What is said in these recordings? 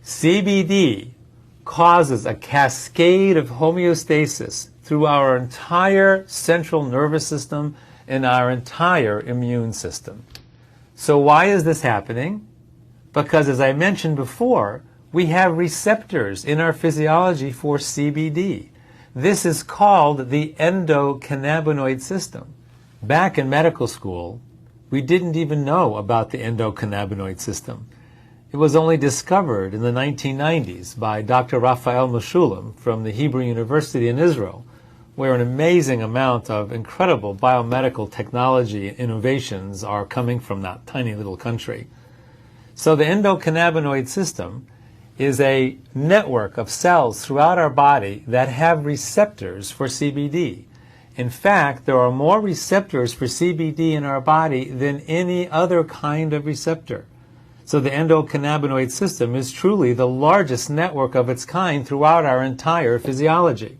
CBD causes a cascade of homeostasis through our entire central nervous system and our entire immune system. So why is this happening? Because, as I mentioned before, we have receptors in our physiology for CBD. This is called the endocannabinoid system. Back in medical school, we didn't even know about the endocannabinoid system. It was only discovered in the 1990s by Dr. Raphael Mechoulam from the Hebrew University in Israel, where an amazing amount of incredible biomedical technology and innovations are coming from that tiny little country. So the endocannabinoid system is a network of cells throughout our body that have receptors for CBD. In fact, there are more receptors for CBD in our body than any other kind of receptor. So the endocannabinoid system is truly the largest network of its kind throughout our entire physiology.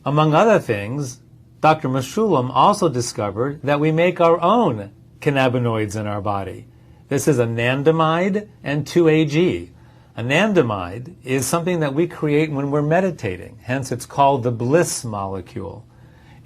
Among other things, Dr. Mechoulam also discovered that we make our own cannabinoids in our body. This is anandamide and 2-AG. Anandamide is something that we create when we're meditating, hence it's called the bliss molecule.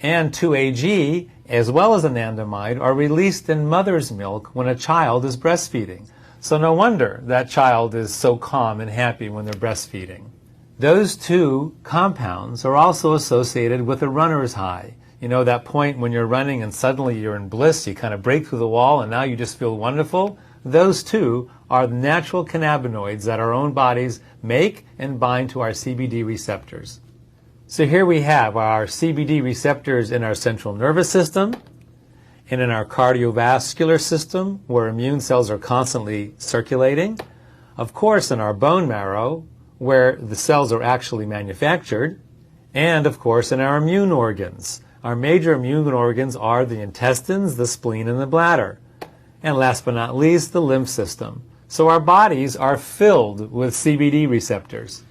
And 2-AG, as well as anandamide, are released in mother's milk when a child is breastfeeding. So no wonder that child is so calm and happy when they're breastfeeding. Those two compounds are also associated with a runner's high. You know, that point when you're running and suddenly you're in bliss, you kind of break through the wall and now you just feel wonderful. Those two are natural cannabinoids that our own bodies make and bind to our CBD receptors. So here we have our CBD receptors in our central nervous system and in our cardiovascular system, where immune cells are constantly circulating. Of course, in our bone marrow, where the cells are actually manufactured. And, of course, in our immune organs. Our major immune organs are the intestines, the spleen, and the bladder. And last but not least, the lymph system. So our bodies are filled with CBD receptors.